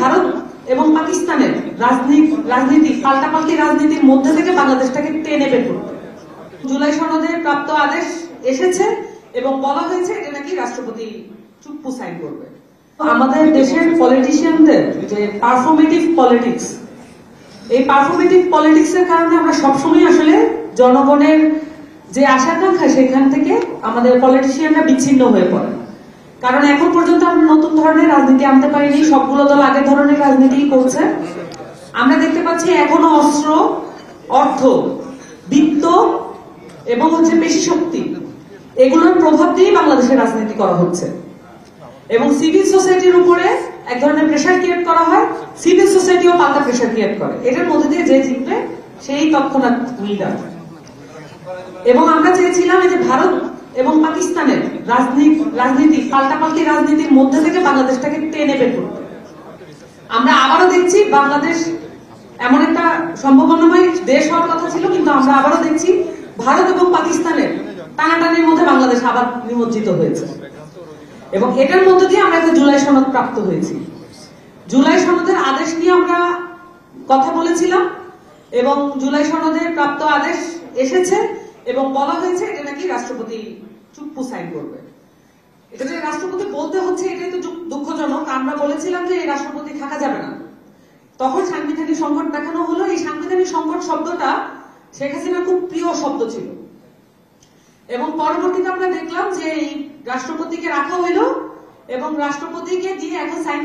ভারত এবং পাকিস্তানের রাজনীতি পাল্টাপাল্টি রাজনীতির মধ্যে থেকে বাংলাদেশটাকে টেনে বের করতে জুলাই সনদে প্রাপ্ত আদেশ এসেছে এবং বলা হয়েছে এটা নাকি রাষ্ট্রপতি চুপ্পু সাইন করবে। আমাদের দেশের পলিটিশিয়ানদের যে পারফরমেটিভ পলিটিক্স, এই পারফরমেটিভ পলিটিক্স এর কারণে আমরা সবসময় আসলে জনগণের যে আশা আকাঙ্ক্ষা সেখান থেকে আমাদের পলিটিশিয়ানরা বিচ্ছিন্ন হয়ে পড়ে। কারণ এখন পর্যন্ত আমরা নতুন ধরনের রাজনীতি আনতে পারিনি, সবগুলো দল আগের ধরনের রাজনীতি করছে। আমরা দেখতে পাচ্ছি এখনো অস্ত্র, অর্থ, বিত্ত এবং পেশি শক্তি এগুলোর প্রভাব দিয়ে বাংলাদেশের রাজনীতি করা হচ্ছে এবং সিভিল সোসাইটির উপরে এক ধরনের প্রেশার ক্রিয়েট করা হয়। সিভিল সোসাইটিও পাল্টা প্রেশার ক্রিয়েট করে, এটার মধ্যে দিয়ে যে জিতবে সেই তৎক্ষণাৎ লিডার। এবং আমরা চেয়েছিলাম যে ভারত এবং পাকিস্তানের রাজনীতি পাল্টাপাল্টি রাজনীতির মধ্যে থেকে বাংলাদেশটাকে টেনে বের করতে। আমরা আবারও দেখছি বাংলাদেশ এমন একটা সম্ভাবনাময় দেশ হওয়ার কথা ছিল, কিন্তু আমরা আবারও দেখছি ভারত এবং পাকিস্তানের টানাটানির মধ্যে বাংলাদেশ আবার নিমজ্জিত হয়েছে এবং এটার মধ্যে দিয়ে আমরা একটা জুলাই সনদ প্রাপ্ত হয়েছি। জুলাই সনদের আদেশ নিয়ে আমরা কথা বলেছিলাম এবং জুলাই সনদের প্রাপ্ত আদেশ এসেছে এবং বলা হয়েছে এটা নাকি রাষ্ট্রপতি চুপ্পু সাইন করবে। এটা যে রাষ্ট্রপতি বলতে হচ্ছে এটাই তো দুঃখজনক। আমরা বলেছিলাম যে এই রাষ্ট্রপতি থাকা যাবে না, তখন সাংবিধানিক সংকট দেখানো হলো। এই সাংবিধানিক সংকট শব্দটা শেখ হাসিনার খুব প্রিয় শব্দ ছিল এবং পরবর্তীতে আমরা দেখলাম যে এই রাষ্ট্রপতিকে রাখা হইলো এবং রাষ্ট্রপতিকে দিয়ে এখন সাইন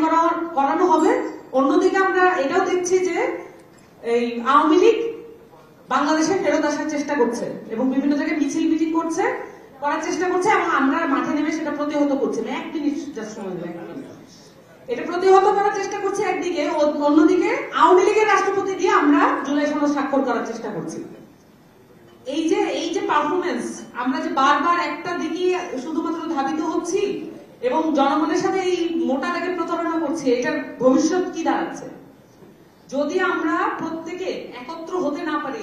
করানো হবে। অন্যদিকে আমরা এটাও দেখছি যে এই আওয়ামী লীগ বাংলাদেশে ফেরত আসার চেষ্টা করছে এবং বিভিন্ন জায়গায় মিছিল মিটিং করার চেষ্টা করছে এবং আমরা মাঠে নেমে সেটা প্রতিহত করছি। এক মিনিট জাস্ট সময় দেবেন। এটা প্রতিহত করার চেষ্টা করছে একদিকে, অন্যদিকে আওয়ামী লীগের রাষ্ট্রপতি দিয়ে আমরা জুলাই সনদ স্বাক্ষর করার চেষ্টা করছি। এই যে পারফরমেন্স, আমরা যে বারবার একটা দিকে শুধুমাত্র ধাবিত হচ্ছি এবং জনগণের সাথে এই মোটা দাগে প্রতারণা করছি, এটার ভবিষ্যৎ কি দাঁড়াচ্ছে যদি আমরা প্রত্যেকে একত্র হতে না পারি।